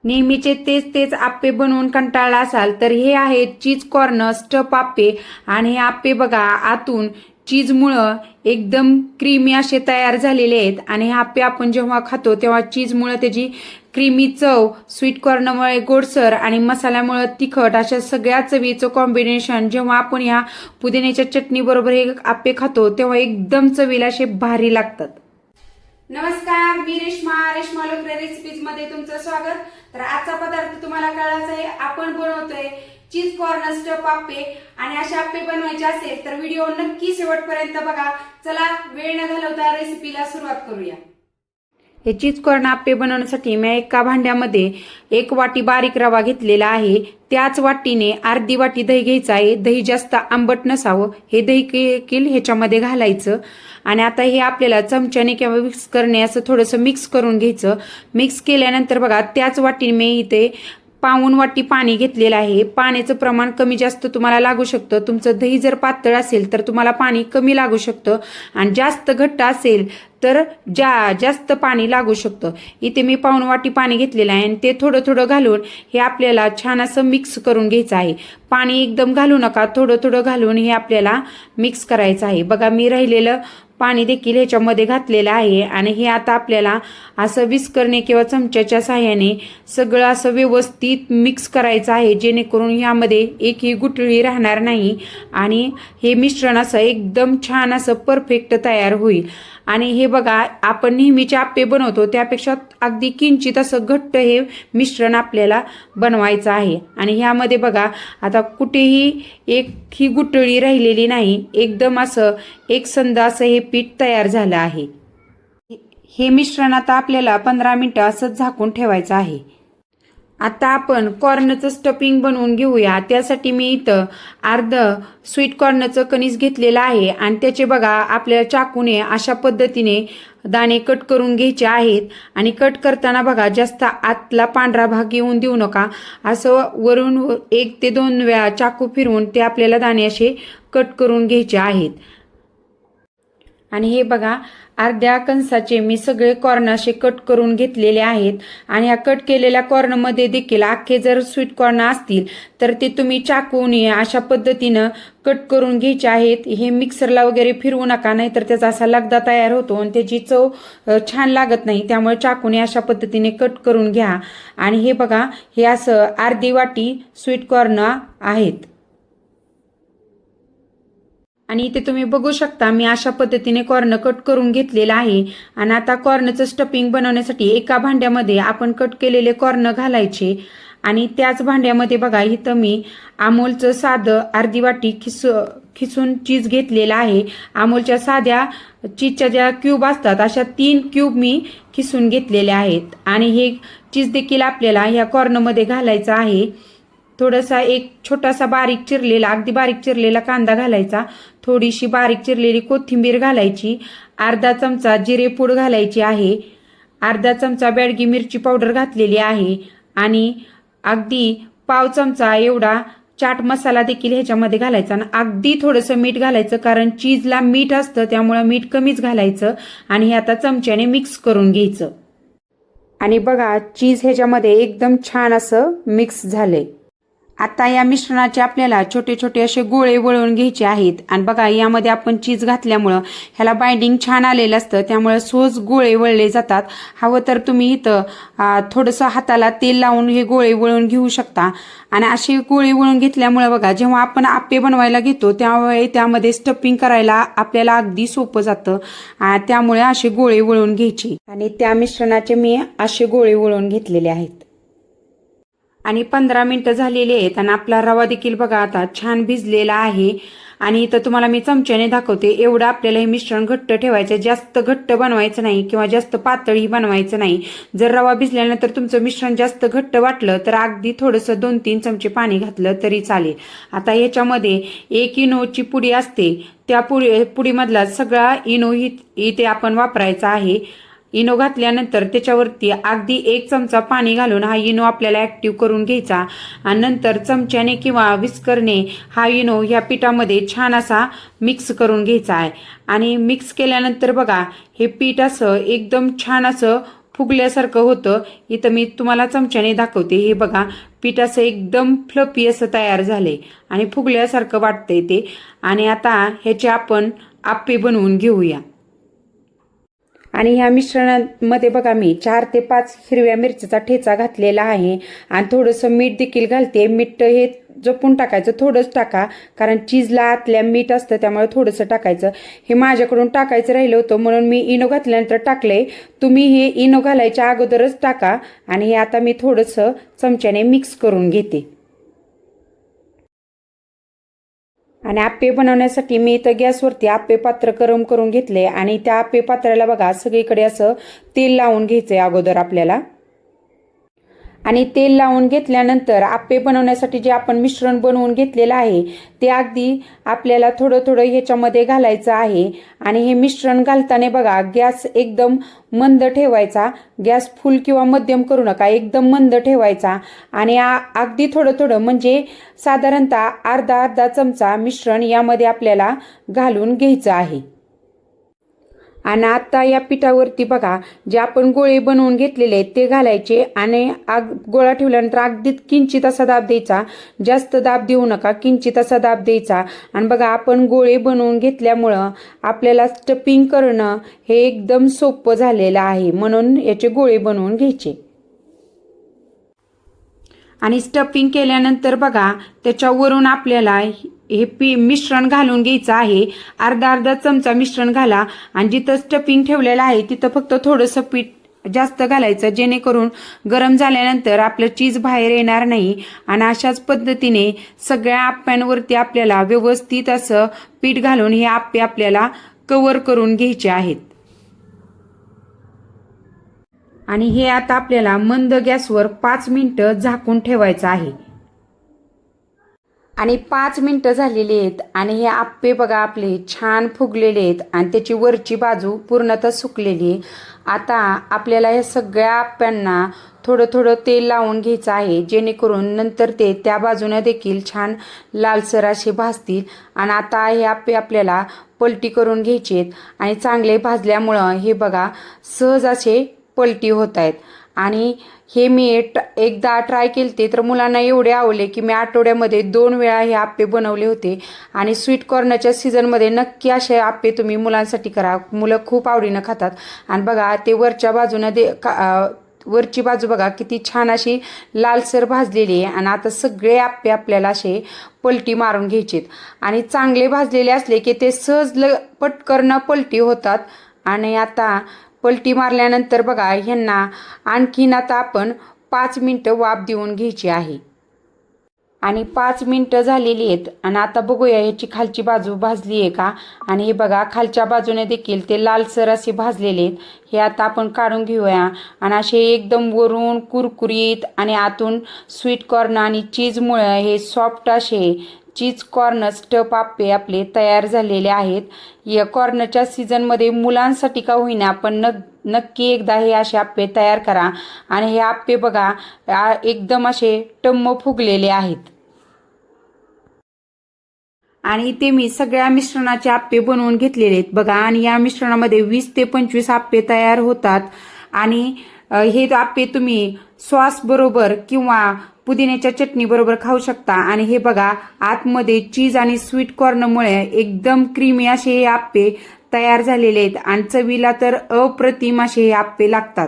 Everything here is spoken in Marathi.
नेहमीचे तेच तेच आप्पे बनवून कंटाळला असाल तर हे आहेत चीज कॉर्न स्टफ आप्पे. आणि हे आप्पे बघा आतून चीजमुळं एकदम क्रीमी असे तयार झालेले आहेत. आणि हे आप्पे आपण जेव्हा खातो तेव्हा चीजमुळं त्याची क्रीमी चव, स्वीट कॉर्नमुळे गोडसर आणि मसाल्यामुळं तिखट अशा सगळ्या चवीचं कॉम्बिनेशन जेव्हा आपण ह्या पुदिन्याच्या चटणीबरोबर हे आप्पे खातो तेव्हा एकदम चवीला असे भारी लागतात. नमस्कार, मी रेश्मा लोकरे रेसिपीज मध्ये तुमचं स्वागत. तर आजचा पदार्थ तुम्हाला कळायचा आहे. आपण बनवतोय चीज कॉर्न स्टफ आप्पे. आणि असे आप्पे बनवायचे असेल तर व्हिडिओ नक्की शेवटपर्यंत बघा. चला वेळ न घालवता रेसिपीला सुरुवात करूया. हे चीज कॉर्न आप्पे बनवण्यासाठी मी एका भांड्यामध्ये 1 वाटी बारीक रवा घेतलेला आहे. त्याच वाटीने अर्धी वाटी दही घ्यायचं आहे. दही जास्त आंबट नसावं हे दही देखील ह्याच्यामध्ये घालायचं. आणि आता हे आपल्याला चमच्याने किंवा मिक्स करणे असं थोडंसं मिक्स करून घ्यायचं. मिक्स केल्यानंतर बघा त्याच वाटीने मी इथे पाऊण वाटी पाणी घेतलेलं आहे. पाण्याचं प्रमाण कमी जास्त तुम्हाला लागू शकतं. तुमचं दही जर पातळ असेल तर तुम्हाला पाणी कमी लागू शकतं आणि जास्त घट्ट असेल तर जास्त पाणी लागू शकतं. इथे मी पाऊण वाटी पाणी घेतलेलं आहे आणि ते थोडं थोडं घालून हे आपल्याला छान असं मिक्स करून घ्यायचं आहे. पाणी एकदम घालू नका, थोडं थोडं घालून हे आपल्याला मिक्स करायचं आहे. बघा मी राहिलेलं पाणी देखील ह्याच्यामध्ये घातलेलं आहे. आणि हे आता आपल्याला असं विस्करणे किंवा चमच्याच्या साह्याने सगळं असं व्यवस्थित मिक्स करायचं आहे, जेणेकरून ह्यामध्ये एकही गुठळी राहणार नाही आणि हे मिश्रण असं एकदम छान असं परफेक्ट तयार होईल. आणि हे बघा आपण नेहमीचे आप्पे बनवतो त्यापेक्षा अगदी किंचित असं घट्ट हे मिश्रण आपल्याला बनवायचं आहे. आणि ह्यामध्ये बघा आता कुठेही एक ही गुठळी राहिलेली नाही. एकदम असं एकसंध असं हे पीठ तयार झालं आहे. हे मिश्रण आता आपल्याला 15 मिनिटं असंच झाकून ठेवायचं आहे. आता आपण कॉर्नचं स्टफिंग बनवून घेऊया. त्यासाठी मी इथं अर्ध स्वीट कॉर्नचं कणीस घेतलेलं आहे आणि त्याचे बघा आपल्याला चाकूने अशा पद्धतीने दाणे कट करून घ्यायचे आहेत. आणि कट करताना बघा जास्त आतला पांढरा भाग येऊन देऊ नका. असं वरून 1 ते 2 वेळा चाकू फिरवून ते आपल्याला दाणे असे कट करून घ्यायचे आहेत. आणि हे बघा अर्ध्या कंसाचे मी सगळे कॉर्न असे कट करून घेतलेले आहेत. आणि ह्या कट केलेल्या कॉर्नमध्ये देखील अख्खे जर स्वीट कॉर्न असतील तर ते तुम्ही चाकूने अशा पद्धतीनं कट करून घ्यायचे आहेत. हे मिक्सरला वगैरे फिरवू नका, नाहीतर त्याचा असा लगदा तयार होतो आणि त्याची चव छान लागत नाही. त्यामुळे चाकूने अशा पद्धतीने कट करून घ्या. आणि हे बघा हे असं अर्धी वाटी स्वीट कॉर्न आहेत. आणि इथे तुम्ही बघू शकता मी अशा पद्धतीने कॉर्न कट करून घेतलेला आहे. आणि आता कॉर्नचं स्टफिंग बनवण्यासाठी एका भांड्यामध्ये आपण कट केलेले कॉर्न घालायचे. आणि त्याच भांड्यामध्ये बघा इथं मी अमूलचं साधं अर्धी वाटी खिसून चीज घेतलेला आहे. अमूलच्या साध्या चीजच्या ज्या क्यूब असतात अशा 3 क्यूब मी खिसून घेतलेल्या आहेत. आणि हे चीज देखील आपल्याला ह्या कॉर्नमध्ये घालायचं आहे. थोडासा एक छोटासा बारीक चिरलेला अगदी बारीक चिरलेला कांदा घालायचा. थोडीशी बारीक चिरलेली कोथिंबीर घालायची. अर्धा चमचा जिरेपूड घालायची आहे. अर्धा चमचा बेडगी मिरची पावडर घातलेली आहे. आणि अगदी पाव चमचा एवढा चाट मसाला देखील ह्याच्यामध्ये घालायचा. आणि अगदी थोडंसं मीठ घालायचं, कारण चीजला मीठ असतं त्यामुळे मीठ कमीच घालायचं. आणि हे आता चमच्याने मिक्स करून घ्यायचं. आणि बघा चीज ह्याच्यामध्ये एकदम छान असं मिक्स झालंय. आता या मिश्रणाचे आपल्याला छोटे छोटे असे गोळे वळवून घ्यायचे आहेत. आणि बघा यामध्ये आपण चीज घातल्यामुळं ह्याला बाइंडिंग छान आलेलं असतं, त्यामुळे सहज गोळे वळले जातात. हवं तर तुम्ही इथं थोडंसं हाताला तेल लावून हे गोळे वळून घेऊ शकता. आणि असे गोळे वळून घेतल्यामुळे बघा जेव्हा आपण आप्पे बनवायला घेतो त्यावेळी त्यामध्ये स्टफिंग करायला आपल्याला अगदी सोपं जातं. त्यामुळे असे गोळे वळून घ्यायचे. आणि त्या मिश्रणाचे मी असे गोळे वळून घेतलेले आहेत. आणि 15 मिनिटं झालेली आहेत. आणि आपला रवा देखील बघा आता छान भिजलेला आहे. आणि इथं तुम्हाला मी चमच्याने दाखवते. एवढं आपल्याला हे मिश्रण घट्ट ठेवायचं, जास्त घट्ट बनवायचं नाही किंवा जास्त पातळही बनवायचं नाही. जर रवा भिजल्यानंतर तुमचं मिश्रण जास्त घट्ट वाटलं तर अगदी थोडंसं 2-3 चमचे पाणी घातलं तरी चालेल. आता ह्याच्यामध्ये 1 इनोची पुडी असते, त्या पुडीमधला सगळा इनो इथे आपण वापरायचा आहे. इनो घातल्यानंतर त्याच्यावरती अगदी 1 चमचा पाणी घालून हा इनो आपल्याला ऍक्टिव्ह करून घ्यायचा. आणि नंतर चमच्याने किंवा विस्करने हा इनो ह्या पिठामध्ये छान असा मिक्स करून घ्यायचा आहे. आणि मिक्स केल्यानंतर बघा हे पीठ असं एकदम छान असं फुगल्यासारखं होतं. इथं मी तुम्हाला चमच्याने दाखवते. हे बघा, पीठ असं एकदम फ्लफी असं तयार झालंय आणि फुगल्यासारखं वाटतंय ते. आणि आता ह्याचे आपण आप्पे बनवून घेऊया. आणि ह्या मिश्रणामध्ये बघा मी 4 ते 5 हिरव्या मिरचीचा ठेचा घातलेला आहे आणि थोडंसं मीठ देखील घालते. मीठ हे जपून टाकायचं, थोडंच टाका, कारण चीजला आतल्या मीठ असतं त्यामुळे थोडंसं टाकायचं. हे माझ्याकडून टाकायचं राहिलं होतं म्हणून मी इनो घातल्यानंतर टाकलंय. तुम्ही हे इनो घालायच्या अगोदरच टाका. आणि हे आता मी थोडंसं चमच्याने मिक्स करून घेते. आणि आप्पे बनवण्यासाठी मी इथं गॅसवरती आप्पे पात्र गरम करून घेतले आणि त्या आप्पे पात्राला बघा सगळीकडे असं तेल लावून घ्यायचंय अगोदर आपल्याला. आणि तेल लावून घेतल्यानंतर आप्पे बनवण्यासाठी जे आपण मिश्रण बनवून घेतलेलं आहे ते अगदी आपल्याला थोडं थोडं ह्याच्यामध्ये घालायचं आहे. आणि हे मिश्रण घालताना बघा गॅस एकदम मंद ठेवायचा. गॅस फुल किंवा मध्यम करू नका, एकदम मंद ठेवायचा. आणि अगदी थोडं थोडं म्हणजे साधारणतः अर्धा अर्धा चमचा मिश्रण यामध्ये आपल्याला घालून घ्यायचं आहे. आणि आता या पिठावरती बघा जे आपण गोळे बनवून घेतलेले आहेत ते घालायचे आणि गोळा ठेवल्यानंतर अगदी किंचित असा दाब द्यायचा. जास्त दाब देऊ नका, किंचित असा दाब द्यायचा. आणि बघा आपण गोळे बनवून घेतल्यामुळं आपल्याला स्टफिंग करणं हे एकदम सोपं झालेलं आहे, म्हणून याचे गोळे बनवून घ्यायचे. आणि स्टफिंग केल्यानंतर बघा त्याच्यावरून आपल्याला हे मिश्रण घालून घ्यायचं आहे. अर्धा अर्धा चमचा मिश्रण घाला आणि जिथं स्टफिंग ठेवलेलं आहे तिथं फक्त थोडंसं पीठ जास्त घालायचं, जेणेकरून गरम झाल्यानंतर आपलं चीज बाहेर येणार नाही. आणि अशाच पद्धतीने सगळ्या आप्प्यांवरती आपल्याला व्यवस्थित असं पीठ घालून हे आप्पे आपल्याला कव्हर करून घ्यायचे आहेत. आणि हे आता आपल्याला मंद गॅसवर 5 मिनिटं झाकून ठेवायचं आहे. आणि 5 मिनिटं झालेली आहेत आणि हे आप्पे बघा आपले छान फुगलेले आहेत आणि त्याची वरची बाजू पूर्णतः सुकलेली आहे. आता आपल्याला या सगळ्या आप्प्यांना थोडं थोडं तेल लावून घ्यायचं आहे, जेणेकरून नंतर ते त्या बाजूने देखील छान लालसर असे भाजतील. आणि आता हे आप्पे आपल्याला पलटी करून घ्यायचे आहेत आणि चांगले भाजल्यामुळं हे बघा सहज असे पलटी होत आहेत. आणि हे मी एकदा ट्राय केलते तर मुलांना एवढे आवडले की मी आठवड्यामध्ये 2 वेळा हे आप्पे बनवले होते. आणि स्वीट कॉर्नच्या सीझनमध्ये नक्की असे आप्पे तुम्ही मुलांसाठी करा, मुलं खूप आवडीनं खातात. आणि बघा ते वरच्या बाजूनं वरची बाजू बघा किती छान अशी लालसर भाजलेली आहे. आणि आता सगळे आप्पे आपल्याला असे पलटी मारून घ्यायचेत. आणि चांगले भाजलेले असले की ते सहज पटकन पलटी होतात. आणि आता पलटी मारल्यानंतर बघा ह्यांना आणखीन आता आपण 5 मिनिटं वाफ देऊन घ्यायची आहे. आणि 5 मिनिटं झालेली आहेत आणि आता बघूया ह्याची खालची बाजू भाजली आहे का. आणि हे बघा खालच्या बाजूने देखील ते लालसर असे भाजलेले आहेत. हे आता आपण काढून घेऊया. आणि असे एकदम वरून कुरकुरीत आणि आतून स्वीट कॉर्न आणि चीजमुळे हे सॉफ्ट असे चीज कॉर्न स्टफ आप्पे आपले तयार झालेले आहेत. या कॉर्नच्या सीझनमध्ये मुलांसाठी का होईना पण नक्की एकदा हे असे आप्पे तयार करा. आणि हे आप्पे बघा एकदम असे टम्म फुगलेले आहेत. आणि ते मी सगळ्या मिश्रणाचे आप्पे बनवून घेतलेले आहेत बघा. आणि या मिश्रणामध्ये 20 ते 25 आप्पे तयार होतात. आणि हे आप्पे तुम्ही सॉस बरोबर किंवा पुदिन्याच्या चटणी बरोबर खाऊ शकता. आणि हे बघा आतमध्ये चीज आणि स्वीट कॉर्नमुळे एकदम क्रीमी असे हे आप्पे तयार झालेले आहेत आणि चवीला तर अप्रतिम असे हे आप्पे लागतात.